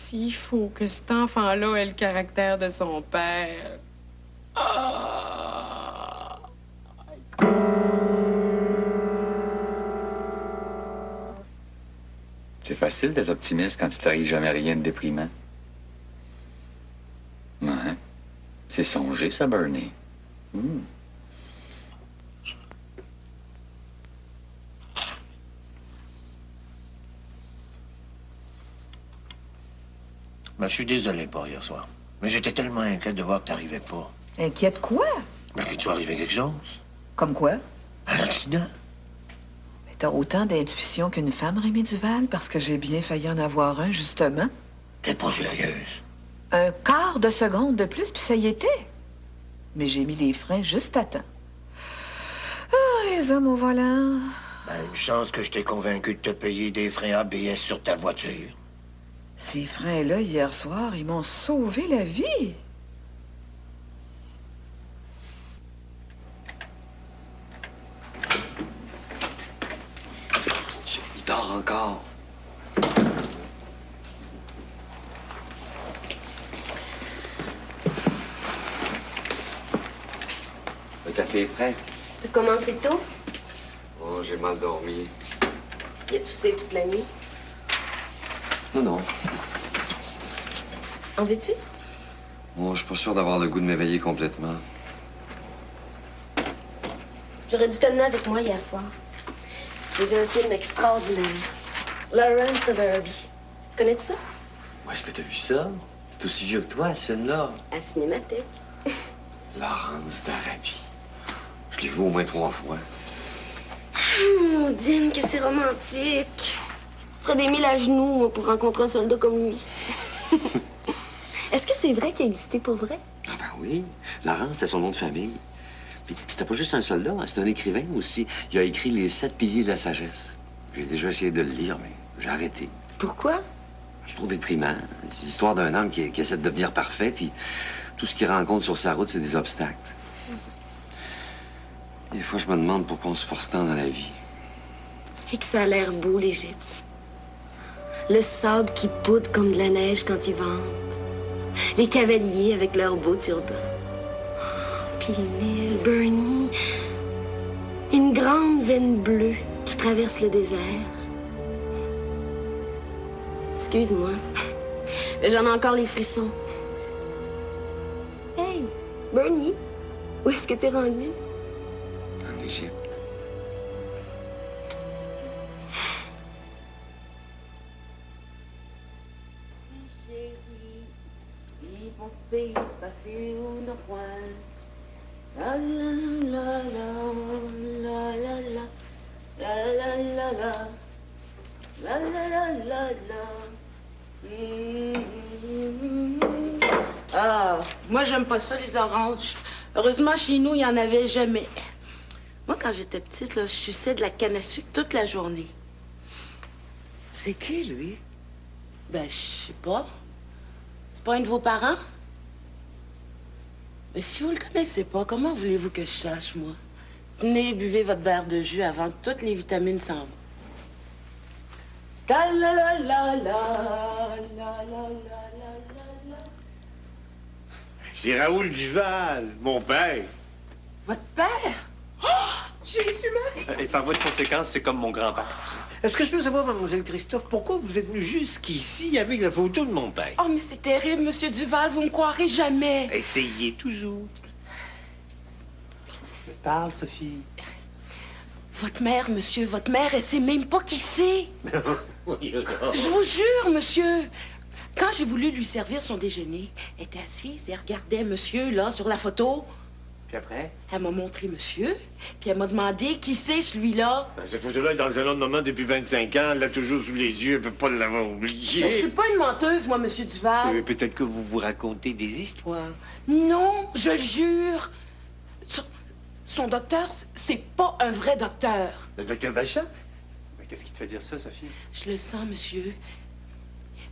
S'il faut que cet enfant-là ait le caractère de son père. Ah! C'est facile d'être optimiste quand il t'arrive jamais rien de déprimant. Ouais. C'est songé, ça, Bernie. Ben, je suis désolé pour hier soir. Mais j'étais tellement inquiet de voir que t'arrivais pas. Inquiète quoi? Ben, que tu arrivais quelque chose. Comme quoi? Un accident. Mais t'as autant d'intuition qu'une femme, Rémi Duval, parce que j'ai bien failli en avoir un, justement. T'es pas sérieuse. Un quart de seconde de plus, puis ça y était. Mais j'ai mis les freins juste à temps. Ah, les hommes au volant. Ben, une chance que je t'ai convaincu de te payer des freins ABS sur ta voiture. Ces freins-là, hier soir, ils m'ont sauvé la vie. Il dort encore. Le café est prêt. T'as commencé tôt? Oh, j'ai mal dormi. Il a toussé toute la nuit. Non. En veux-tu? Moi, je suis pas sûr d'avoir le goût de m'éveiller complètement. J'aurais dû t'amener avec moi hier soir. J'ai vu un film extraordinaire. Lawrence of Arabie. Connais-tu ça? Où est-ce que t'as vu ça? C'est aussi vieux que toi, ce film-là. À Cinémathèque. Laurence d'Arabie. Je l'ai vu au moins 3 fois. Dine que c'est romantique. Ferais des mille à genoux moi, pour rencontrer un soldat comme lui. Est-ce que c'est vrai qu'il a existé pour vrai? Ah ben oui. Laurence, c'est son nom de famille. Puis c'était pas juste un soldat, hein, c'est un écrivain aussi. Il a écrit Les 7 piliers de la sagesse. J'ai déjà essayé de le lire, mais j'ai arrêté. Pourquoi? C'est trop déprimant. C'est l'histoire d'un homme qui essaie de devenir parfait, puis tout ce qu'il rencontre sur sa route, c'est des obstacles. Des fois, je me demande pourquoi on se force tant dans la vie. Et que ça a l'air beau, l'Égypte. Le sable qui poudre comme de la neige quand il vente. Les cavaliers avec leurs beaux turbans. Puis le Nil, Bernie. Une grande veine bleue qui traverse le désert. Excuse-moi. Mais j'en ai encore les frissons. Hey, Bernie, où est-ce que t'es rendu? En Égypte. Ah, moi, j'aime pas ça, les oranges. Heureusement, chez nous, il y en avait jamais. Moi, quand j'étais petite, là, je suçais de la canne à sucre toute la journée. C'est qui, lui? Ben, je sais pas. C'est pas un de vos parents? Mais si vous le connaissez pas, comment voulez-vous que je sache, moi? Tenez, buvez votre verre de jus avant que toutes les vitamines s'en vont. Ta la la la la la la la la. C'est Raoul Duval, mon père. Votre père? Oh! Jésus-Marie! Et par voie de conséquence, c'est comme mon grand-père. Est-ce que je peux savoir, mademoiselle Christophe, pourquoi vous êtes venu jusqu'ici avec la photo de mon père? Oh, mais c'est terrible, Monsieur Duval, vous me croirez jamais. Essayez toujours. Parle, Sophie. Votre mère, monsieur, votre mère, elle sait même pas qui c'est. Je vous jure, monsieur. Quand j'ai voulu lui servir son déjeuner, elle était assise et elle regardait monsieur, là, sur la photo. Puis après? Elle m'a montré monsieur, puis elle m'a demandé qui c'est celui-là. Cette photo-là est dans le salon de maman depuis 25 ans. Elle l'a toujours sous les yeux. Elle peut pas l'avoir oublié. Mais je suis pas une menteuse, moi, monsieur Duval. Peut-être que vous vous racontez des histoires. Non, je le jure. Son docteur, c'est pas un vrai docteur. Le docteur Bachat? Mais qu'est-ce qui te fait dire ça, Sophie? Je le sens, monsieur.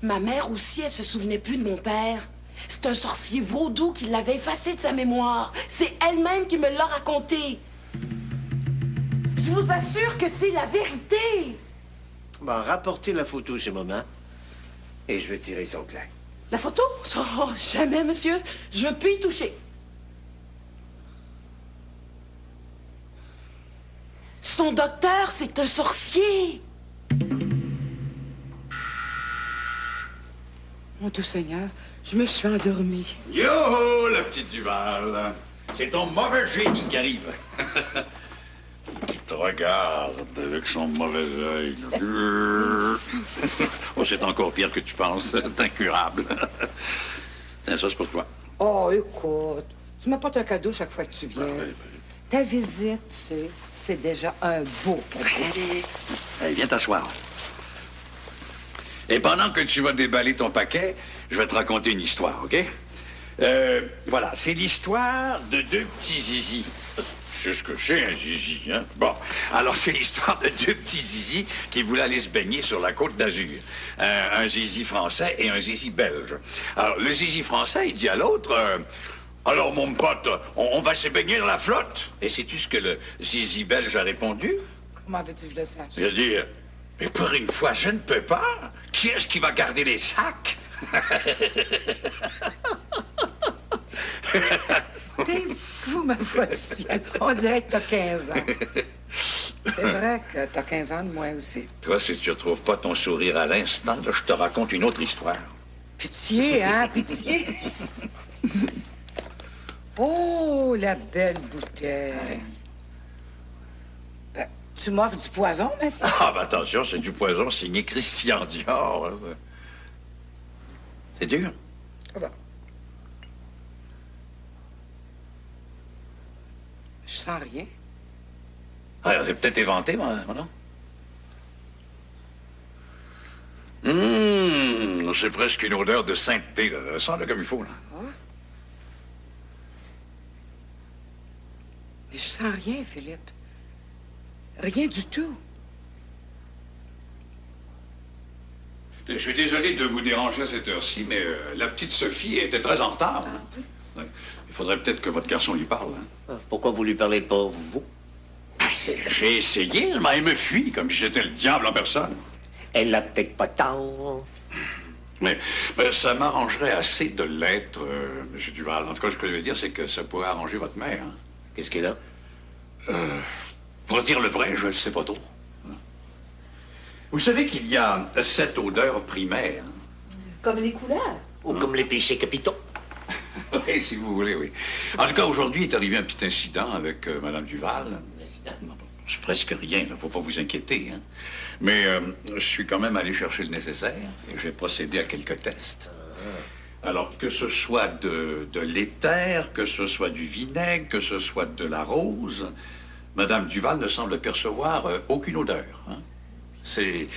Ma mère aussi, elle se souvenait plus de mon père. C'est un sorcier vaudou qui l'avait effacé de sa mémoire. C'est elle-même qui me l'a raconté. Je vous assure que c'est la vérité. Bon, rapportez la photo chez maman. Et je vais tirer son claque. La photo? Oh, jamais, monsieur. Je peux y toucher. Son docteur, c'est un sorcier. Mon doux Seigneur, je me suis endormie. Yo, la petite Duval. C'est ton mauvais génie qui arrive. Qui te regarde avec son mauvais œil. Oh, c'est encore pire que tu penses. C'est incurable. Tiens, ça, c'est pour toi. Oh, écoute, tu m'apportes un cadeau chaque fois que tu viens. Oui. Ta visite, tu sais, c'est déjà un beau cadeau. Allez, viens t'asseoir. Et pendant que tu vas déballer ton paquet, je vais te raconter une histoire, OK? Voilà, c'est l'histoire de deux petits zizis. C'est ce que c'est, un zizi, hein? Bon, alors c'est l'histoire de deux petits zizis qui voulaient aller se baigner sur la Côte d'Azur. Un zizi français et un zizi belge. Alors, le zizi français, il dit à l'autre... alors, mon pote, on va se baigner dans la flotte. Et sais-tu ce que le zizi belge a répondu? Comment veux-tu que je le sache? Il a dit... mais pour une fois, je ne peux pas. Qui est-ce qui va garder les sacs? Dave, vous, ma foi du ciel, on dirait que t'as 15 ans. C'est vrai que t'as 15 ans de moins aussi. Toi, si tu retrouves pas ton sourire à l'instant, là, je te raconte une autre histoire. Pitié, hein, pitié. Oh, la belle bouteille. Ben, tu m'offres du poison maintenant? Ah, ben attention, c'est du poison signé Christian Dior. Hein, ça. C'est dur. Ah ben. Je sens rien. Ah, c'est peut-être éventé, mon nom. C'est presque une odeur de sainteté, là. Sens-le comme il faut, là. Ah. Mais je sens rien, Philippe. Rien du tout. Je suis désolé de vous déranger à cette heure-ci, mais la petite Sophie était très en retard. Hein. Ouais. Il faudrait peut-être que votre garçon lui parle. Hein. Pourquoi vous lui parlez pas, vous? J'ai essayé, elle me fuit comme si j'étais le diable en personne. Elle l'a peut-être pas tard. Mais ça m'arrangerait assez de l'être, M. Duval. En tout cas, ce que je veux dire, c'est que ça pourrait arranger votre mère. Hein. Qu'est-ce qu'elle a? Pour dire le vrai, je ne sais pas trop. Vous savez qu'il y a 7 odeurs primaires. Comme les couleurs. Ou comme les péchés capitaux? Oui, si vous voulez, oui. En tout cas, aujourd'hui est arrivé un petit incident avec Mme Duval. Non, c'est presque rien, il ne faut pas vous inquiéter. Hein. Mais je suis quand même allé chercher le nécessaire et j'ai procédé à quelques tests. Alors, que ce soit de l'éther, que ce soit du vinaigre, que ce soit de la rose, Mme Duval ne semble percevoir aucune odeur. Hein.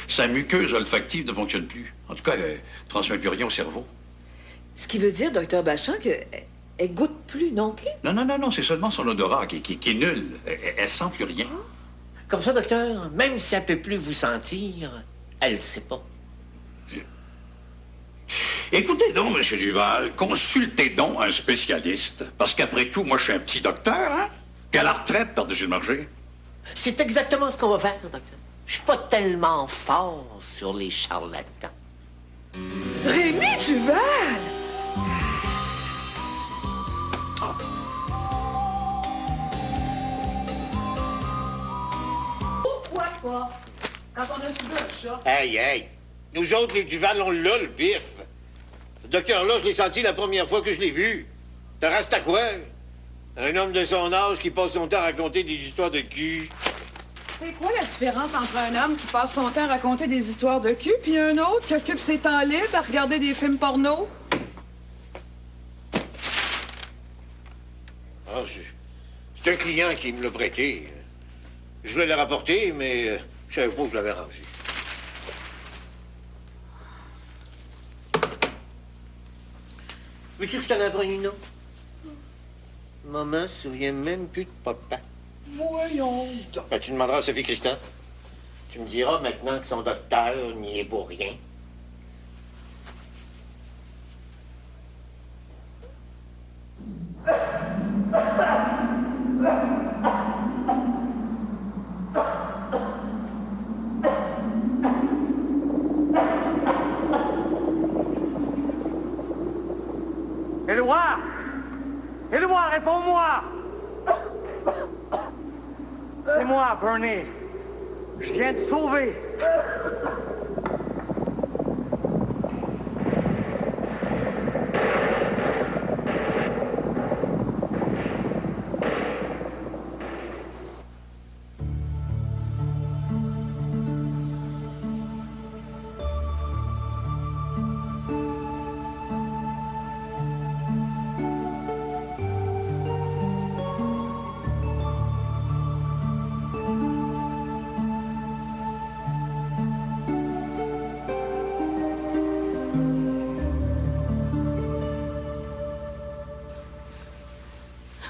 Sa muqueuse olfactive ne fonctionne plus. En tout cas, elle ne transmet plus rien au cerveau. Ce qui veut dire, docteur Bachand, qu'elle goûte plus non plus? Non, c'est seulement son odorat qui est nul. Elle sent plus rien. Comme ça, docteur, même si elle peut plus vous sentir, elle sait pas. Écoutez donc, M. Duval, consultez donc un spécialiste. Parce qu'après tout, moi, je suis un petit docteur, hein? Qu'à la retraite par-dessus le marché. C'est exactement ce qu'on va faire, docteur. Je suis pas tellement fort sur les charlatans. Rémi Duval! Pourquoi pas? Quand on a subi un chat. Hey! Nous autres, les Duval, on l'a, le bif. Ce docteur-là, je l'ai senti la première fois que je l'ai vu. Te reste à quoi? Un homme de son âge qui passe son temps à raconter des histoires de cul. C'est quoi la différence entre un homme qui passe son temps à raconter des histoires de cul puis un autre qui occupe ses temps libres à regarder des films porno? Ah, c'est un client qui me l'a prêté. Je voulais le rapporter, mais je savais pas que je l'avais rangé. Veux-tu que je t'en apprenne une autre? Maman se souvient même plus de papa. Voyons donc. Ben, tu demanderas à Sophie Christian. Tu me diras maintenant que son docteur n'y est pour rien. Éloi! Éloi, réponds-moi! C'est moi, Bernie. Je viens de sauver.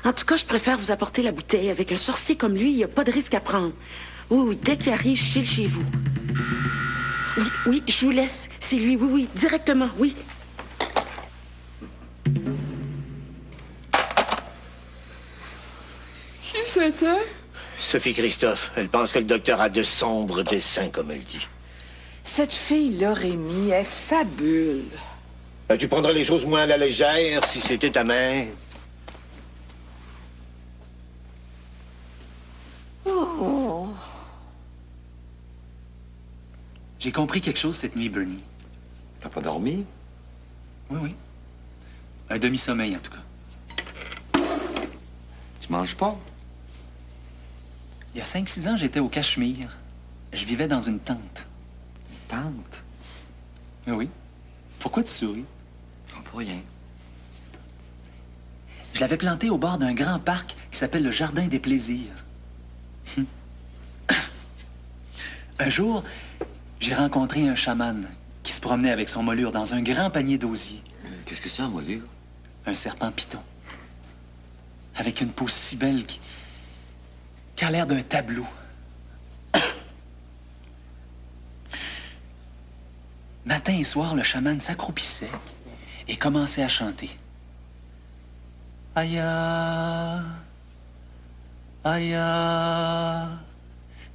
En tout cas, je préfère vous apporter la bouteille. Avec un sorcier comme lui, il n'y a pas de risque à prendre. Oui, oui, dès qu'il arrive, je file chez vous. Oui, oui, je vous laisse. C'est lui, oui, oui, directement, oui. Qui c'était? Sophie Christophe. Elle pense que le docteur a de sombres desseins, comme elle dit. Cette fille-là, Rémi, est fabule. Ben, tu prendrais les choses moins à la légère si c'était ta mère. Oh. J'ai compris quelque chose cette nuit, Bernie. T'as pas dormi? Oui, oui. Un demi-sommeil, en tout cas. Tu manges pas? Il y a 5-6 ans, j'étais au Cachemire. Je vivais dans une tente. Tante? Oui. Pourquoi tu souris? Non, pour rien. Je l'avais plantée au bord d'un grand parc qui s'appelle le Jardin des Plaisirs. Un jour, j'ai rencontré un chaman qui se promenait avec son moulure dans un grand panier d'osier. Qu'est-ce que c'est, un moulure? Un serpent python. Avec une peau si belle qui a l'air d'un tableau. Matin et soir, le chaman s'accroupissait et commençait à chanter. Aya, Aya.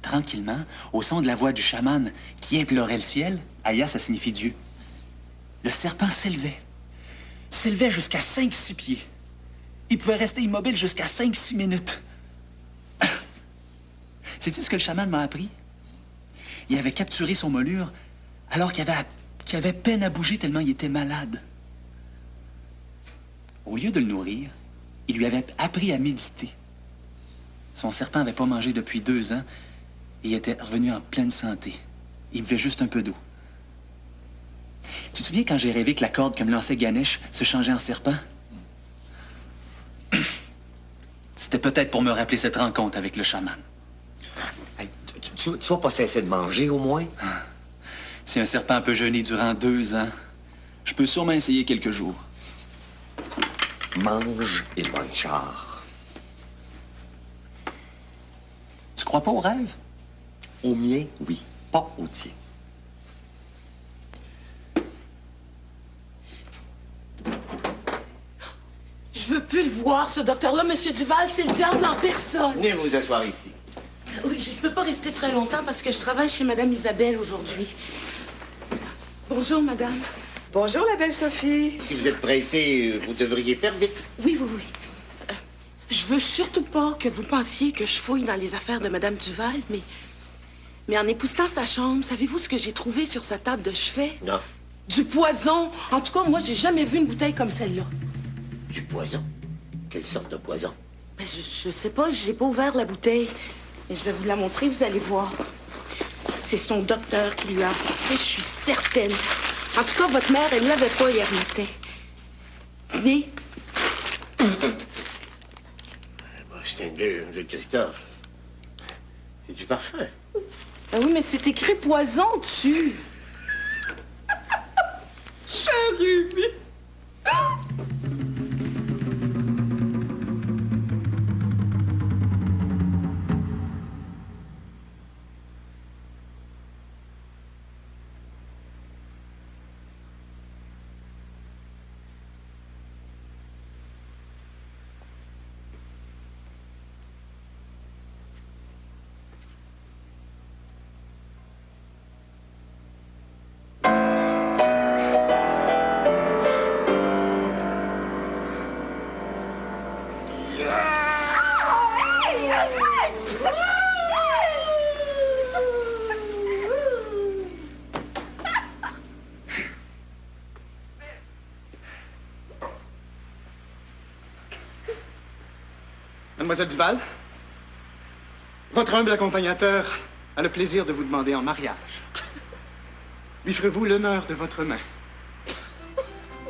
Tranquillement, au son de la voix du chaman qui implorait le ciel, Aya, ça signifie Dieu. Le serpent s'élevait jusqu'à 5-6 pieds. Il pouvait rester immobile jusqu'à 5-6 minutes. Sais-tu ce que le chaman m'a appris? Il avait capturé son moulure alors qu'il avait peine à bouger tellement il était malade. Au lieu de le nourrir, il lui avait appris à méditer. Son serpent n'avait pas mangé depuis 2 ans et il était revenu en pleine santé. Il buvait juste un peu d'eau. Tu te souviens quand j'ai rêvé que la corde que me lançait Ganesh se changeait en serpent? C'était peut-être pour me rappeler cette rencontre avec le chaman. Hey, tu vas pas cesser de manger, au moins? Si un serpent peut jeûner durant 2 ans, je peux sûrement essayer quelques jours. Mange et le char. Tu crois pas aux rêves? Au mien, oui. Pas au tien. Je veux plus le voir, ce docteur-là, Monsieur Duval. C'est le diable en personne. Venez vous asseoir ici. Oui, je peux pas rester très longtemps parce que je travaille chez Madame Isabelle aujourd'hui. Bonjour, madame. Bonjour, la belle Sophie. Si vous êtes pressé, vous devriez faire vite. Oui, oui, oui. Je veux surtout pas que vous pensiez que je fouille dans les affaires de Madame Duval, mais en époussetant sa chambre, savez-vous ce que j'ai trouvé sur sa table de chevet? Non. Du poison. En tout cas, moi, j'ai jamais vu une bouteille comme celle-là. Du poison? Quelle sorte de poison? Ben, je sais pas, j'ai pas ouvert la bouteille. Mais je vais vous la montrer, vous allez voir. C'est son docteur qui lui a apporté, je suis certaine. En tout cas, votre mère, elle l'avait pas hier matin. Venez. C'est un de Christophe. C'est du parfum. Ah oui, mais c'est écrit poison dessus. Chérie. Mademoiselle Duval, votre humble accompagnateur a le plaisir de vous demander en mariage. Lui ferez-vous l'honneur de votre main?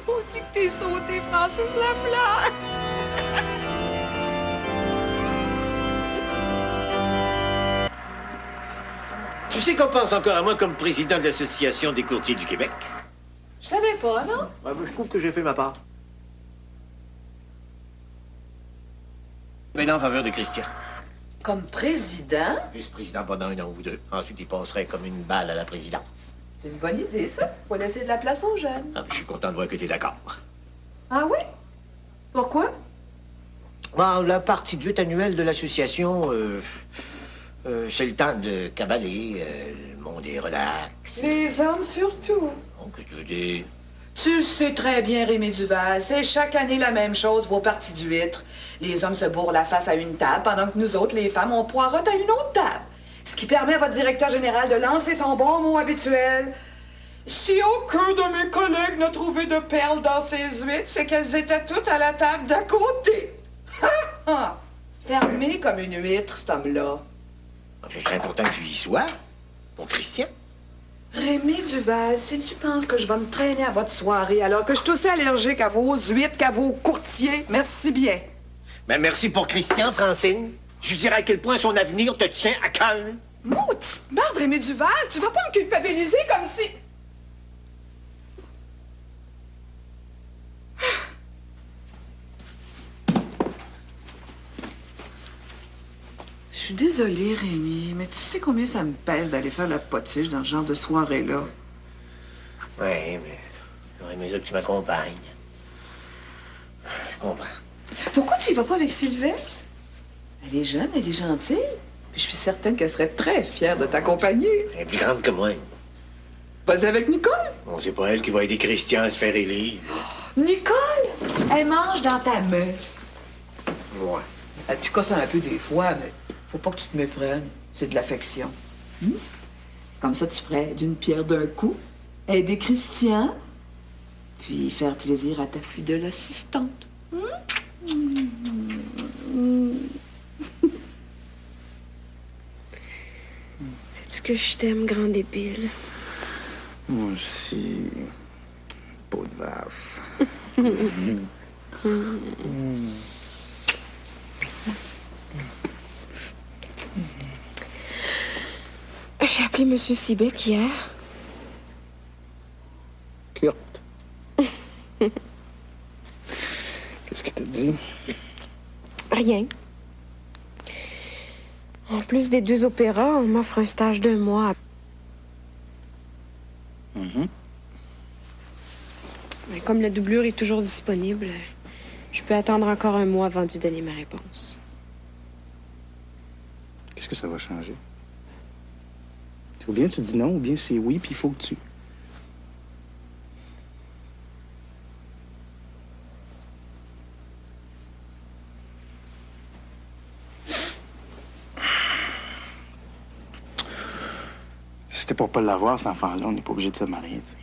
On dit que t'es sauté, Francis Lafleur! Tu sais qu'on pense encore à moi comme président de l'Association des courtiers du Québec? Je savais pas, non? Ouais, moi, je trouve que j'ai fait ma part. Maintenant, en faveur de Christian. Comme président? Vice-président pendant 1 an ou 2. Ensuite, il passerait comme une balle à la présidence. C'est une bonne idée, ça. Faut laisser de la place aux jeunes. Ah, je suis content de voir que tu es d'accord. Ah oui? Pourquoi? Bon, la partie de 8 annuelle de l'association, c'est le temps de cavaler. Le monde est relax. Les hommes surtout. Donc, qu'est-ce que tu veux dire? Tu le sais très bien, Rémi Duval. C'est chaque année la même chose, vos parties d'huîtres. Les hommes se bourrent la face à une table, pendant que nous autres, les femmes, on poirote à une autre table. Ce qui permet à votre directeur général de lancer son bon mot habituel. Si aucun de mes collègues n'a trouvé de perles dans ses huîtres, c'est qu'elles étaient toutes à la table d'à côté. Fermé comme une huître, cet homme-là. Ce serait important que tu y sois. Pour Christian. Rémi Duval, si tu penses que je vais me traîner à votre soirée alors que je suis aussi allergique à vos huîtres qu'à vos courtiers, merci bien. Ben, merci pour Christian, Francine. Je dirais à quel point son avenir te tient à cœur. Maudite merde, Rémi Duval, tu vas pas me culpabiliser comme si... Je suis désolée, Rémi, mais tu sais combien ça me pèse d'aller faire la potiche dans ce genre de soirée-là? Oui, mais j'aurais aimé ça que tu m'accompagnes. Je comprends. Pourquoi tu y vas pas avec Sylvette? Elle est jeune, elle est gentille. Puis je suis certaine qu'elle serait très fière de t'accompagner. Elle est plus grande que moi. Vas-y avec Nicole. Bon, c'est pas elle qui va aider Christian à se faire élire. Nicole, elle mange dans ta main. Ouais. Elle picosse un peu des fois, mais faut pas que tu te méprennes. C'est de l'affection. Comme ça, tu ferais d'une pierre d'un coup. Aider Christian, puis faire plaisir à ta fidèle assistante. Sais-tu que je t'aime, grand débile? Moi aussi. Peau de vache. J'ai appelé M. Siebeck hier. Kurt. Qu'est-ce qu'il t'a dit? Rien. En plus des 2 opéras, on m'offre un stage d'1 mois. Mais comme la doublure est toujours disponible, je peux attendre encore 1 mois avant de donner ma réponse. Qu'est-ce que ça va changer? Ou bien tu dis non, ou bien c'est oui, puis il faut que tu... Si c'était pour pas l'avoir, cet enfant-là, on n'est pas obligé de se marier, tu sais.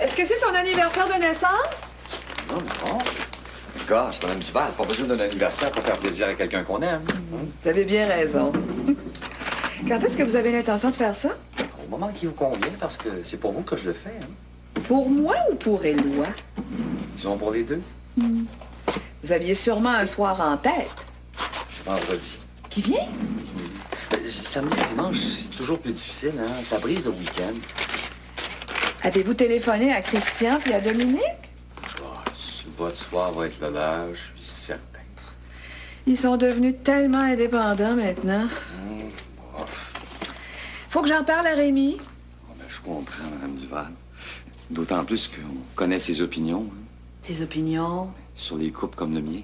Est-ce que c'est son anniversaire de naissance? Non, non. Gosh, Mme Duval, pas besoin d'un anniversaire pour faire plaisir à quelqu'un qu'on aime. Vous avez bien raison. Quand est-ce que vous avez l'intention de faire ça? Au moment qui vous convient, parce que c'est pour vous que je le fais. Hein. Pour moi ou pour Éloi? Disons pour les deux. Vous aviez sûrement un soir en tête. Vendredi. Qui vient? Samedi et dimanche, c'est toujours plus difficile, hein? Ça brise le week-end. Avez-vous téléphoné à Christian puis à Dominique? Votre soir va être le leur, je suis certain. Ils sont devenus tellement indépendants maintenant. Faut que j'en parle à Rémi. Oh, ben, je comprends, Mme Duval. D'autant plus qu'on connaît ses opinions. Hein, Tes opinions? sur les couples comme le mien.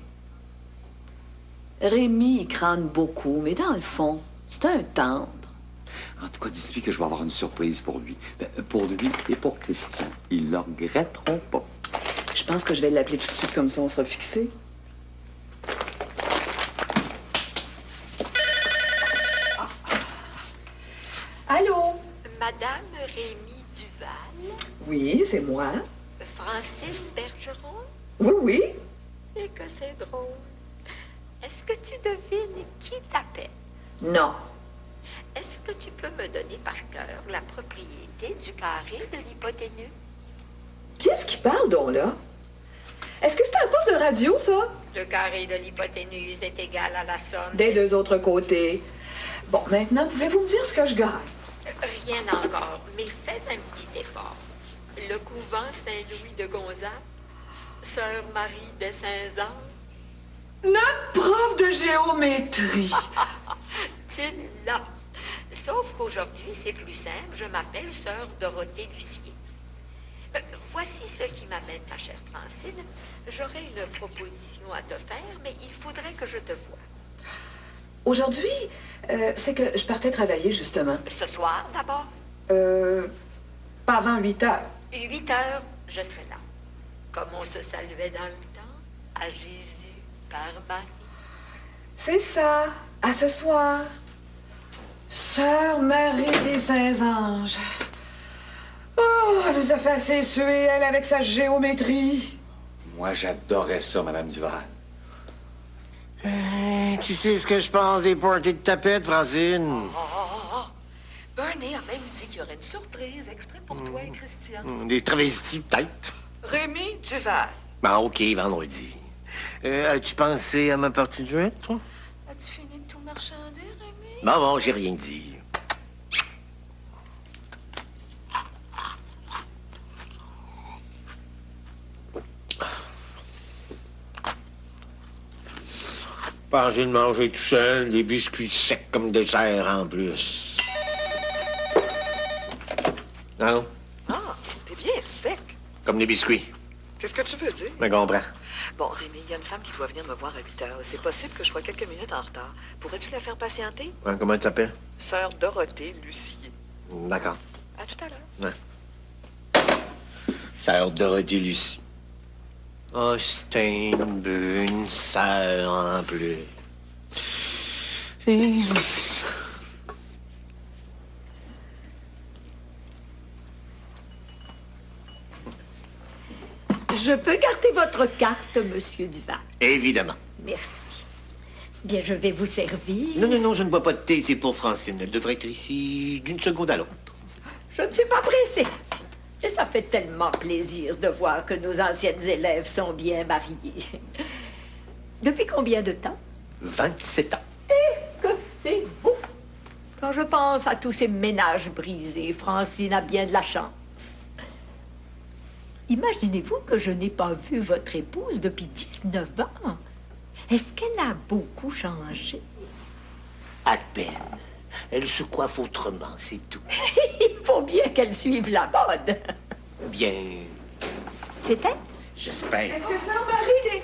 Rémi, il crâne beaucoup, mais dans le fond, c'est un tendre. En tout cas, dites-lui que je vais avoir une surprise pour lui. Ben, pour lui et pour Christian. Ils le regretteront pas. Je pense que je vais l'appeler tout de suite, comme ça on sera fixé. Allô? Madame Rémi Duval. Duval? Oui, c'est moi. Francine Bergeron? Oui, oui. Et que c'est drôle. Est-ce que tu devines qui t'appelle? Non. Est-ce que tu peux me donner par cœur la propriété du carré de l'hypoténuse? Qu'est-ce qui parle donc, là? Est-ce que c'est un poste de radio, ça? Le carré de l'hypoténuse est égal à la somme... Des deux autres côtés. Bon, maintenant, pouvez-vous me dire ce que je gagne? Rien encore, mais fais un petit effort. Le couvent Saint-Louis de Gonzague, Sœur Marie de Saint-Ange. Notre prof de géométrie. Tu l'as. Sauf qu'aujourd'hui, c'est plus simple. Je m'appelle Sœur Dorothée Lucier. Voici ce qui m'amène, ma chère Francine. J'aurais une proposition à te faire, mais il faudrait que je te voie. Aujourd'hui, c'est que je partais travailler, justement. Ce soir, d'abord? Pas avant 8 heures. 8 heures, je serai là. Comme on se saluait dans le temps, à Jésus par Marie. C'est ça. À ce soir. Sœur Marie des Saints-Anges. Oh, elle nous a fait assez suer, elle, avec sa géométrie. Moi, j'adorais ça, Madame Duval. Tu sais ce que je pense des parties de tapette, Francine? Bernie a même dit qu'il y aurait une surprise exprès pour toi et Christian. Des travestis, peut-être. Rémi Duval. Bon, OK, vendredi. As-tu pensé à ma partie de duette, toi? As-tu fini de tout marchander, Rémi? Bon, j'ai rien dit. Pas envie de manger tout seul, des biscuits secs comme dessert en plus. Allô? Ah, t'es bien sec. Comme des biscuits. Qu'est-ce que tu veux dire? Je comprends. Bon, Rémi, il y a une femme qui doit venir me voir à 8 heures. C'est possible que je sois quelques minutes en retard. Pourrais-tu la faire patienter? Hein, comment tu t'appelles? Sœur Dorothée Lucier. D'accord. À tout à l'heure. Ouais. Sœur Dorothée Lucie. Oh, c'est une sœur en plus. Je peux garder votre carte, Monsieur Duval? Évidemment. Merci. Bien, je vais vous servir. Non, je ne bois pas de thé, c'est pour Francine. Elle devrait être ici d'une seconde à l'autre. Je ne suis pas pressée. Et ça fait tellement plaisir de voir que nos anciennes élèves sont bien mariées. Depuis combien de temps? 27 ans. Et que c'est beau! Quand je pense à tous ces ménages brisés, Francine a bien de la chance. Imaginez-vous que je n'ai pas vu votre épouse depuis 19 ans. Est-ce qu'elle a beaucoup changé? À peine. Elle se coiffe autrement, c'est tout. Il faut bien qu'elle suive la mode. Bien. C'est elle? J'espère. Est-ce que Sœur Marie des...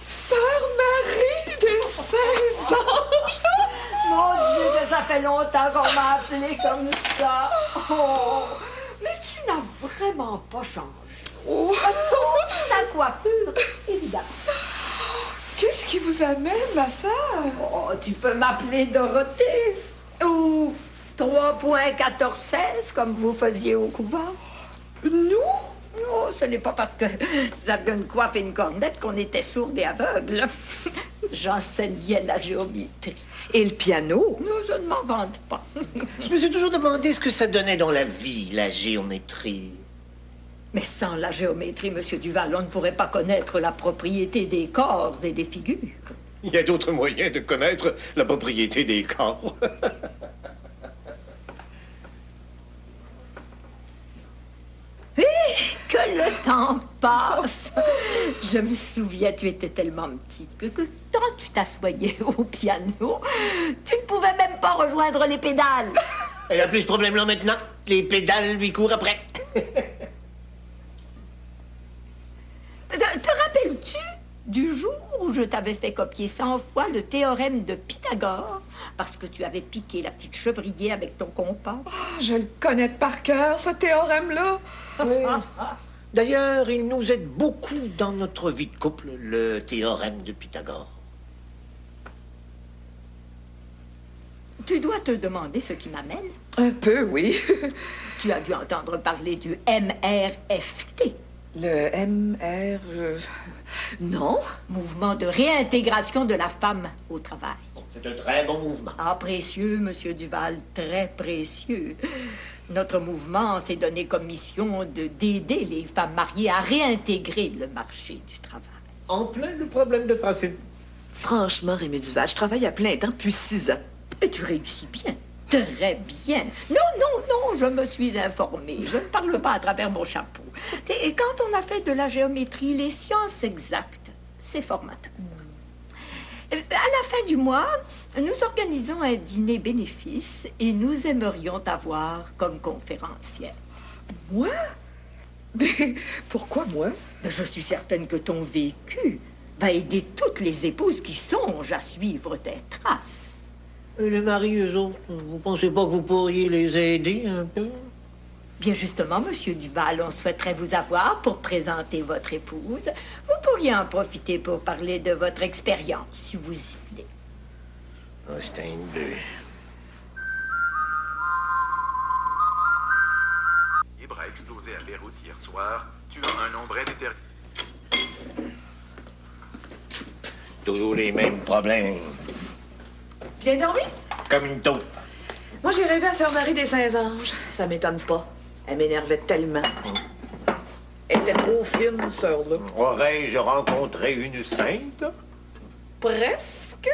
Sœur Marie des Saints-Anges! Mon Dieu, que ça fait longtemps qu'on m'a appelée comme ça. Oh, mais tu n'as vraiment pas changé. Oh. Sauf ta coiffure, évidemment. Qu'est-ce qui vous amène, ma sœur? Oh, tu peux m'appeler Dorothée. Ou 3.1416, comme vous faisiez au couvent. Nous? Oh, ce n'est pas parce que nous avions une coiffe et une cornette qu'on était sourds et aveugles. J'enseignais la géométrie. Et le piano? Non, je ne m'en vante pas. Je me suis toujours demandé ce que ça donnait dans la vie, la géométrie. Mais sans la géométrie, Monsieur Duval, on ne pourrait pas connaître la propriété des corps et des figures. Il y a d'autres moyens de connaître la propriété des corps. Que le temps passe. Je me souviens, tu étais tellement petit que quand tu t'assoyais au piano, tu ne pouvais même pas rejoindre les pédales. Elle a plus ce problème-là maintenant. Les pédales lui courent après. Te rappelles-tu du jour où je t'avais fait copier 100 fois le théorème de Pythagore parce que tu avais piqué la petite chevrier avec ton compas? Oh, je le connais par cœur, ce théorème-là. Oui. D'ailleurs, il nous aide beaucoup dans notre vie de couple, le théorème de Pythagore. Tu dois te demander ce qui m'amène. Un peu, oui. Tu as dû entendre parler du MRFT. Le MR... Non. Mouvement de réintégration de la femme au travail. C'est un très bon mouvement. Ah, précieux, Monsieur Duval, très précieux. Notre mouvement s'est donné comme mission d'aider les femmes mariées à réintégrer le marché du travail. En plein le problème de Francine. Franchement, Rémi Duval, je travaille à plein temps depuis 6 ans. Et tu réussis bien. Très bien. Non, je me suis informée. Je ne parle pas à travers mon chapeau. Et quand on a fait de la géométrie, les sciences exactes, c'est formateur. À la fin du mois, nous organisons un dîner bénéfice et nous aimerions t'avoir comme conférencière. Moi? Mais pourquoi moi? Je suis certaine que ton vécu va aider toutes les épouses qui songent à suivre tes traces. Et les maris, eux autres, vous pensez pas que vous pourriez les aider un peu? Bien justement, Monsieur Duval, on souhaiterait vous avoir pour présenter votre épouse. Vous pourriez en profiter pour parler de votre expérience, si vous y tenez. Oh, c'est un deux. Libre a explosé à Beyrouth hier soir, tuant un nombre indéterminé. Toujours les mêmes problèmes. Bien dormi? Comme une taupe. Moi, j'ai rêvé à Sœur Marie des Saints-Anges. Ça m'étonne pas. Elle m'énervait tellement. Elle était trop fine, sœur-là. Aurais-je rencontré une sainte? Presque.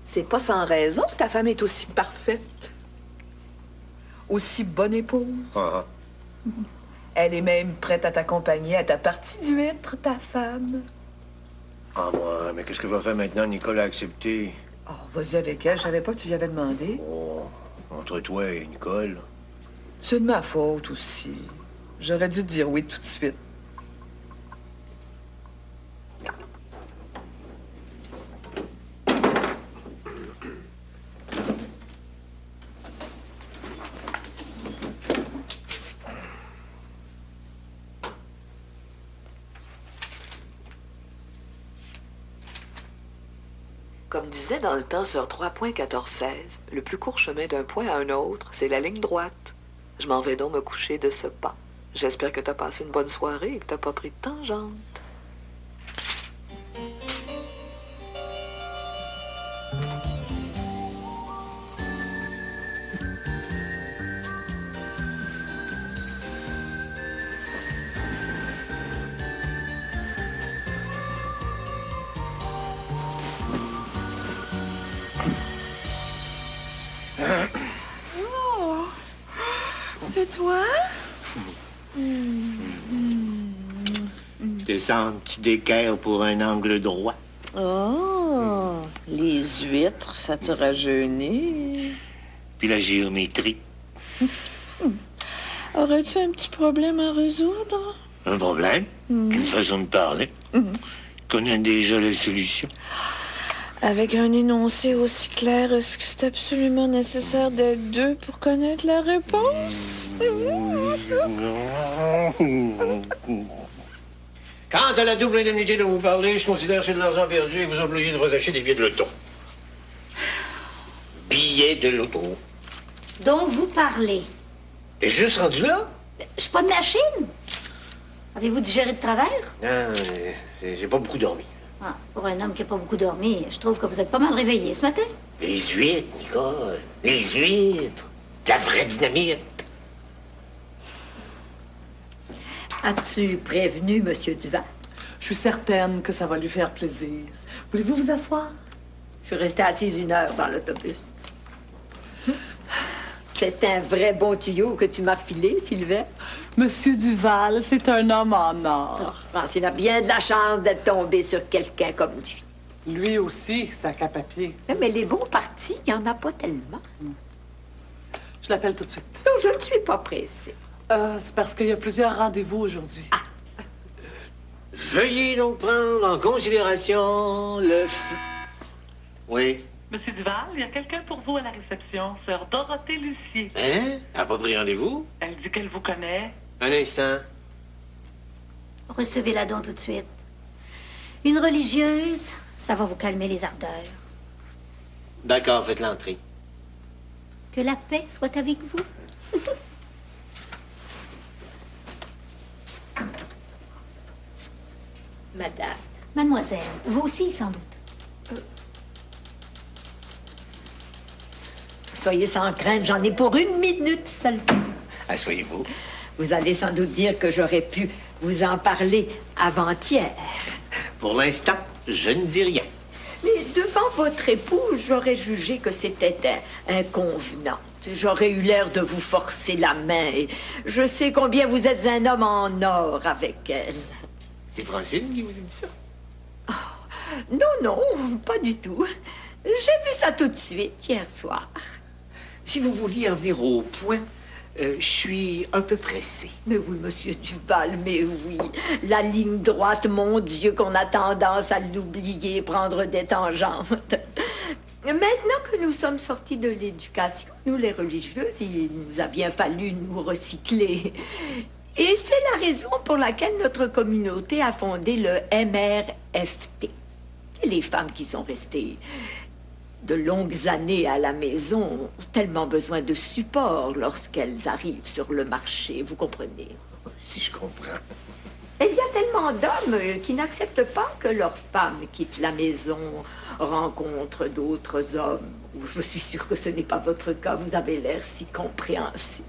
C'est pas sans raison que ta femme est aussi parfaite. Aussi bonne épouse. Ah. Elle est même prête à t'accompagner à ta partie d'huître, ta femme. Ah, moi, mais qu'est-ce que va faire maintenant Nicole a accepté? Oh, vas-y avec elle. Je savais pas que tu lui avais demandé. Oh, entre toi et Nicole. C'est de ma faute aussi. J'aurais dû te dire oui tout de suite. Comme disait dans le temps sur 3.1416, le plus court chemin d'un point à un autre, c'est la ligne droite. Je m'en vais donc me coucher de ce pas. J'espère que t'as passé une bonne soirée et que t'as pas pris de tangente. Oh! Et toi? Descente d'équerre pour un angle droit. Oh! Les huîtres, ça te rajeunit. Puis la géométrie. Aurais-tu un petit problème à résoudre? Un problème? Une façon de parler. Connais déjà la solution. Avec un énoncé aussi clair, est-ce que c'est absolument nécessaire d'être deux pour connaître la réponse? Quant à la double indemnité dont vous parlez, je considère que c'est de l'argent perdu et vous obligez de vous acheter des billets de loto. Billets de loto. Dont vous parlez. T'es juste rendu là? Je suis pas de machine. Avez-vous digéré de travers? Non, j'ai pas beaucoup dormi. Ah, pour un homme qui a pas beaucoup dormi, je trouve que vous êtes pas mal réveillé ce matin. Les huîtres, Nicole. Les huîtres. De la vraie dynamite. As-tu prévenu Monsieur Duval? Je suis certaine que ça va lui faire plaisir. Voulez-vous vous asseoir? Je suis restée assise 1 heure dans l'autobus. C'est un vrai bon tuyau que tu m'as filé, Sylvain. Monsieur Duval, c'est un homme en or. Francine a bien de la chance d'être tombée sur quelqu'un comme lui. Lui aussi, sac à papier. Mais les bons partis, il n'y en a pas tellement. Je l'appelle tout de suite. Non, je ne suis pas pressée. C'est parce qu'il y a plusieurs rendez-vous aujourd'hui. Veuillez donc prendre en considération le... Oui? Monsieur Duval, il y a quelqu'un pour vous à la réception, sœur Dorothée Lucier. Hein? Elle n'a pas pris rendez-vous? Elle dit qu'elle vous connaît. Un instant. Recevez-la donc tout de suite. Une religieuse, Ça va vous calmer les ardeurs. D'accord, faites l'entrée. Que la paix soit avec vous. Madame. Mademoiselle, vous aussi, sans doute. Soyez sans crainte, j'en ai pour 1 minute seulement. Asseyez-vous. Vous allez sans doute dire que j'aurais pu vous en parler avant-hier. Pour l'instant, je ne dis rien. Mais devant votre époux, j'aurais jugé que c'était inconvenant. J'aurais eu l'air de vous forcer la main. Et je sais combien vous êtes un homme en or avec elle. C'est Francine qui vous a dit ça? Non, non, pas du tout. J'ai vu ça tout de suite hier soir. Si vous vouliez en venir au point, je suis un peu pressé. Mais oui, monsieur Duval, mais oui. La ligne droite, mon Dieu, qu'on a tendance à l'oublier, prendre des tangentes. Maintenant que nous sommes sortis de l'éducation, nous les religieuses, il nous a bien fallu nous recycler. Et c'est la raison pour laquelle notre communauté a fondé le MRFT. Les femmes qui sont restées de longues années à la maison ont tellement besoin de support lorsqu'elles arrivent sur le marché, vous comprenez? Si je comprends. Et il y a tellement d'hommes qui n'acceptent pas que leurs femmes quittent la maison, rencontrent d'autres hommes. Je suis sûre que ce n'est pas votre cas, vous avez l'air si compréhensif.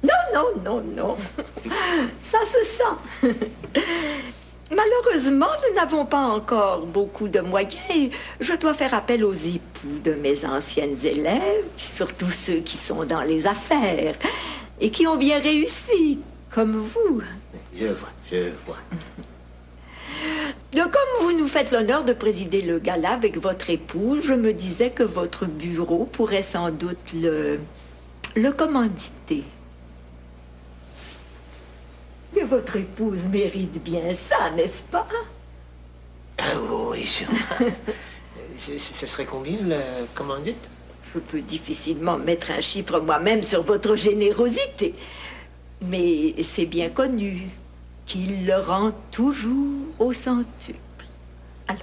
Non, non, non, non. Ça se sent. Malheureusement, nous n'avons pas encore beaucoup de moyens et je dois faire appel aux époux de mes anciennes élèves, surtout ceux qui sont dans les affaires et qui ont bien réussi, comme vous. Je vois. Comme vous nous faites l'honneur de présider le gala avec votre époux, je me disais que votre bureau pourrait sans doute le commanditer. Mais votre épouse mérite bien ça, n'est-ce pas? Ah oui, sûrement. Ce serait combien, le commandite? Je peux difficilement mettre un chiffre moi-même sur votre générosité. Mais c'est bien connu qu'il le rend toujours au centuple. Alors.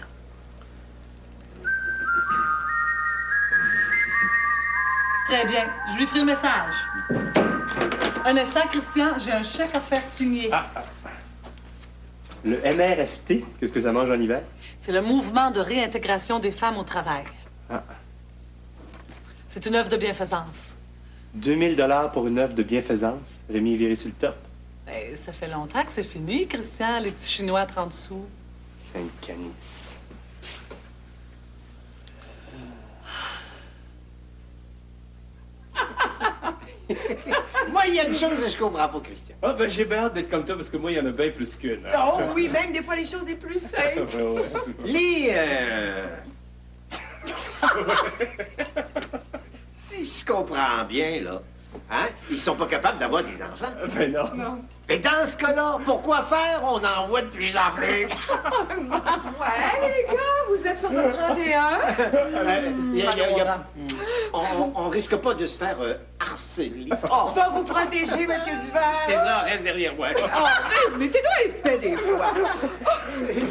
Très bien. Je lui ferai le message. Un instant, Christian, j'ai un chèque à te faire signer. Le MRFT, qu'est-ce que ça mange en hiver? C'est le mouvement de réintégration des femmes au travail. C'est une œuvre de bienfaisance. 2000 $ pour une œuvre de bienfaisance. Rémi est viré sur le top. Ben, ça fait longtemps que c'est fini, Christian, les petits Chinois à 30 sous. Sainte-Canice. Moi, il y a une chose que je comprends pas, Christian. Ah, ben j'ai bien hâte d'être comme toi parce que moi, il y en a bien plus qu'une. Oh oui, même des fois les choses les plus simples. Si je comprends bien, là, hein, ils sont pas capables d'avoir des enfants. Ben non. Mais dans ce cas-là, pourquoi faire? On en voit de plus en plus. Ouais, les gars, vous êtes sur votre 31? On risque pas de se faire harceler. Je dois vous protéger, Monsieur Duval. C'est ça, reste derrière moi. Mais t'es donc épais des fois.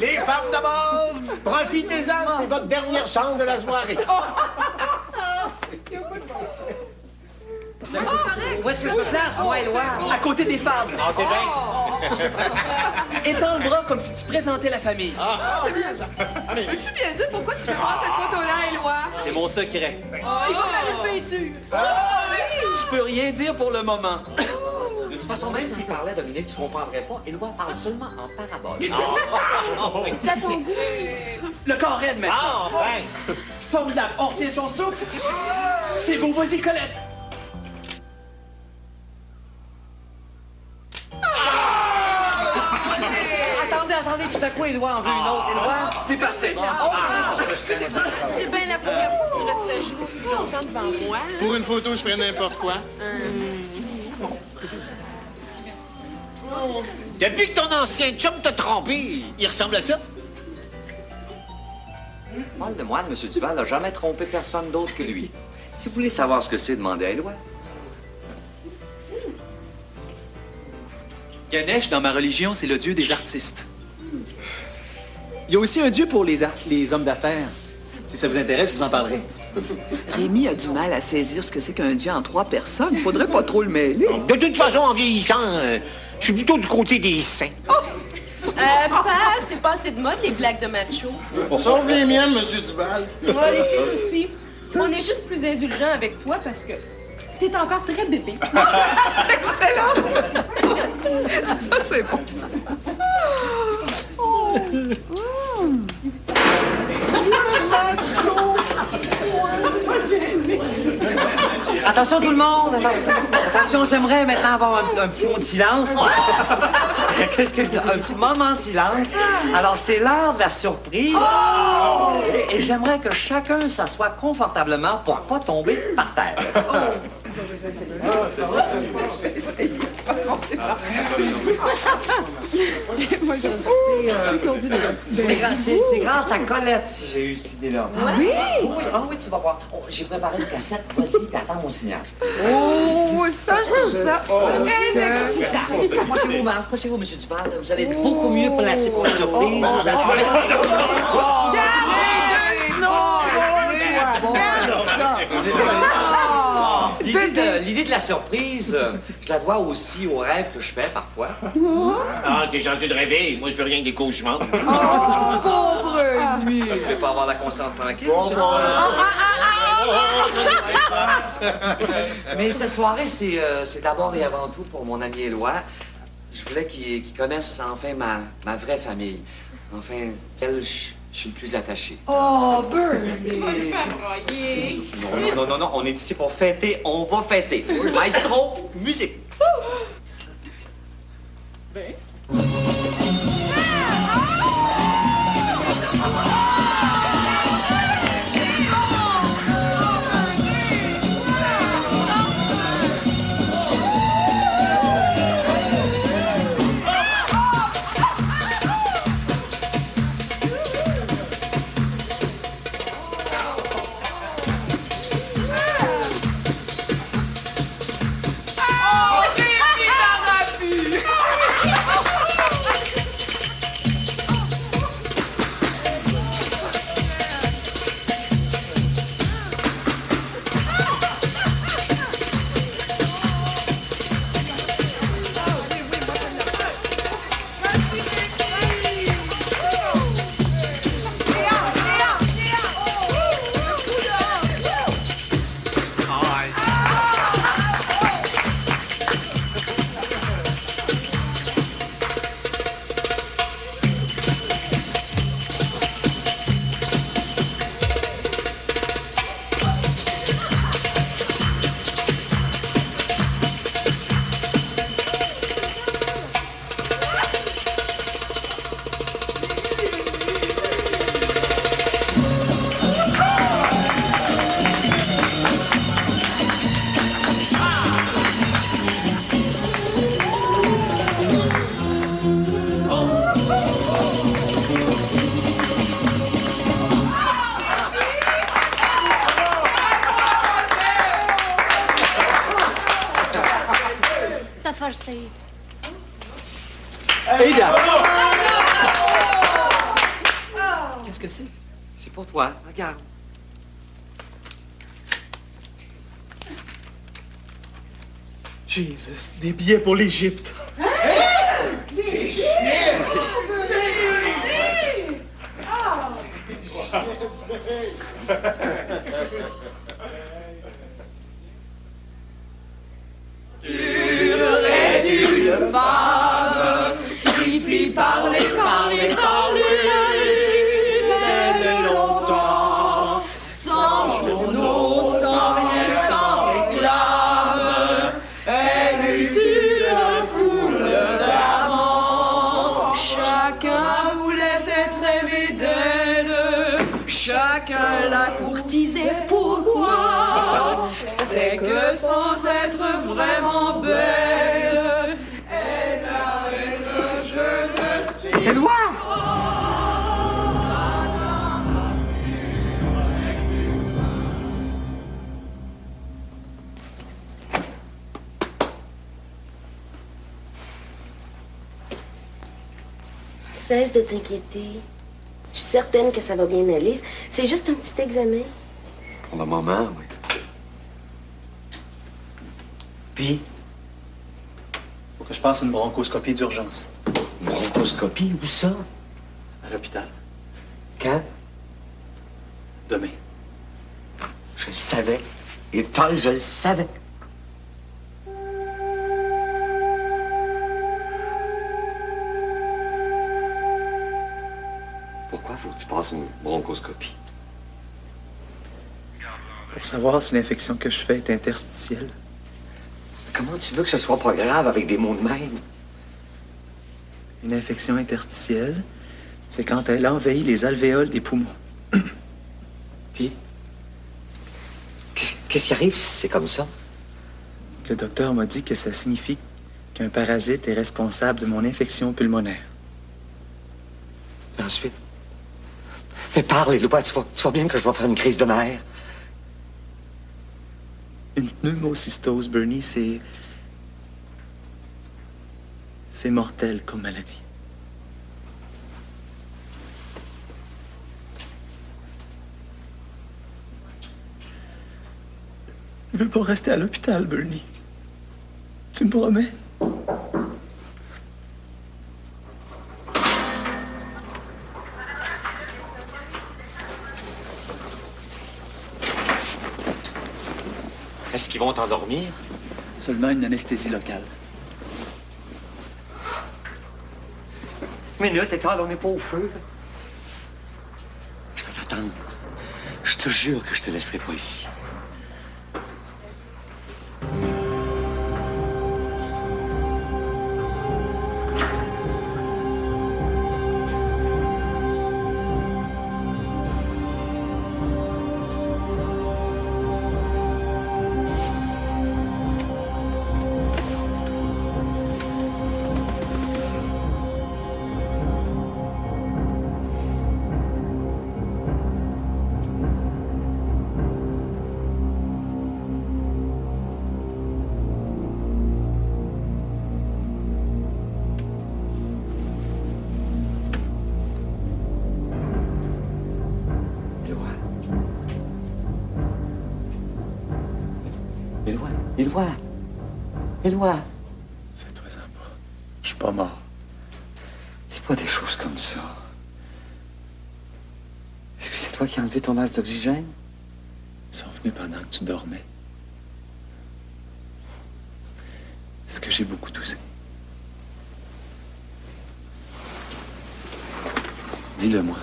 Les femmes d'abord, profitez-en, c'est votre dernière chance de la soirée. Où est-ce que je me place, moi, Éloi? À côté des femmes. Ah, c'est bien. Étends le bras comme si tu présentais la famille. C'est bien ça. Peux-tu bien dire pourquoi tu fais prendre cette photo-là, Éloi? C'est mon secret. Il faut faire une peinture. Je peux rien dire pour le moment. De toute façon, même s'il parlait, Dominique, tu comprendrais pas. Éloi parle seulement en parabole. C'est à ton goût. Le corps raide maintenant. Ah, enfin. Formidable. On retient son souffle. C'est beau. Vas-y, Colette. Attendez, tout à coup, Éloi en veut une autre. Éloi, c'est parfait. C'est bien la première fois que tu restes jouer aussi longtemps devant moi. Pour une photo, je ferais n'importe quoi. Depuis que ton ancien chum t'a trompé, il ressemble à ça? Paul Lemoine, M. Duval, n'a jamais trompé personne d'autre que lui. Si vous voulez savoir ce que c'est, demandez à Éloi. Ganesh, dans ma religion, c'est le dieu des artistes. Il y a aussi un dieu pour les hommes d'affaires. Si ça vous intéresse, je vous en parlerai. Rémi a du mal à saisir ce que c'est qu'un dieu en 3 personnes. Faudrait pas trop le mêler. De toute façon, en vieillissant, je suis plutôt du côté des saints. Papa, c'est pas assez de mode, les blagues de macho. Sauf les miennes, Monsieur Duval. Ouais, les tiennes aussi. On est juste plus indulgents avec toi parce que t'es encore très bébé. Excellent! Ça, c'est bon. Attention tout le monde! Attention, j'aimerais maintenant avoir un petit mot de silence. Qu'est-ce que je dis? Un petit moment de silence. Alors, c'est l'heure de la surprise. Et j'aimerais que chacun s'assoie confortablement pour pas tomber par terre. Moi, je C'est grâce à Colette si j'ai eu cette idée-là. Oui? Oui, tu vas voir. Oh, j'ai préparé une cassette. Vas-y, t'attends mon signal. Oh, ça, je trouve ça très excitant. Approchez-vous, M. Duval. Vous allez être beaucoup mieux placé pour la surprise. L'idée de la surprise, je la dois aussi aux rêves que je fais parfois. Ah, t'es gentil de rêver. Moi, je veux rien que des cauchemars. Oh, pauvre Rémi! Vous voulez pas avoir la conscience tranquille, Bon, M. Duval? Mais cette soirée, c'est d'abord et avant tout pour mon ami Éloi. Je voulais qu'il connaisse enfin ma vraie famille. Enfin, celle je suis le plus attaché. Oh, Bernie! Tu vas me faire broyer. Non, on est ici pour fêter, on va fêter. Maestro, musique. Qu'est-ce que c'est? C'est pour toi. Regarde. Jesus, des billets pour l'Égypte. Une femme qui fit parler dès longtemps, sans journaux, sans rien, sans réclame. Elle eut une foule d'amants, chacun voulait être aimé d'elle, chacun la courtisait. Pourquoi? C'est que sans être vraiment belle, elle avait un je ne sais Éloi! Cesse de t'inquiéter. certaine que ça va bien aller. C'est juste un petit examen. Pour le moment, oui. Puis, faut que je passe une bronchoscopie d'urgence. Bronchoscopie, où ça? À l'hôpital. Quand? Demain. Je le savais. Et Toll, je le savais. Pourquoi faut que tu passes une bronchoscopie? Pour savoir si l'infection que je fais est interstitielle. Comment tu veux que ce soit pas grave avec des mots de même? Une infection interstitielle, c'est quand elle envahit les alvéoles des poumons. Puis? Qu'est-ce qui arrive si c'est comme ça? Le docteur m'a dit que ça signifie qu'un parasite est responsable de mon infection pulmonaire. Et ensuite? Mais parle, Loupa, tu vois bien que je vais faire une crise de nerfs. Une pneumocystose, Bernie, c'est mortel comme maladie. Je veux pas rester à l'hôpital, Bernie. Tu me promets? Est-ce qu'ils vont t'endormir? Seulement une anesthésie locale. Minute, Étoile, on n'est pas au feu. Je vais t'attendre. Je te jure que je te laisserai pas ici. Éloi. Fais-toi-en pas. Je suis pas mort. Dis pas des choses comme ça. Est-ce que c'est toi qui as enlevé ton masque d'oxygène? Ils sont venus pendant que tu dormais. Est-ce que j'ai beaucoup toussé? Dis-le-moi.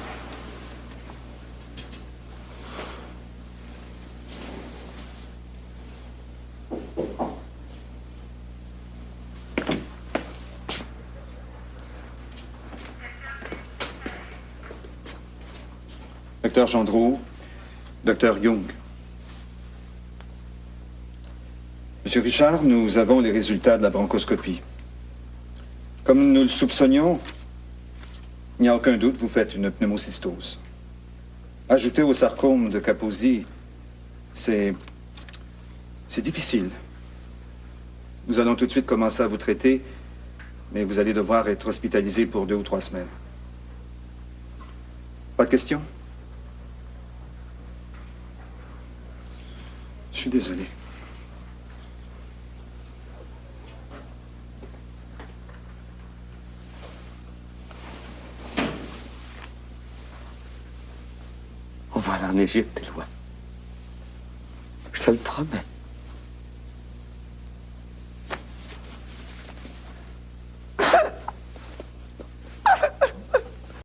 Docteur Gendreau, Docteur Young. Monsieur Richard, nous avons les résultats de la bronchoscopie. Comme nous le soupçonnions, il n'y a aucun doute, vous faites une pneumocystose. Ajouté au sarcome de Kaposi, c'est difficile. Nous allons tout de suite commencer à vous traiter, mais vous allez devoir être hospitalisé pour 2 ou 3 semaines. Pas de questions? Je suis désolé. On va aller en Égypte, Éloi. Je te le promets.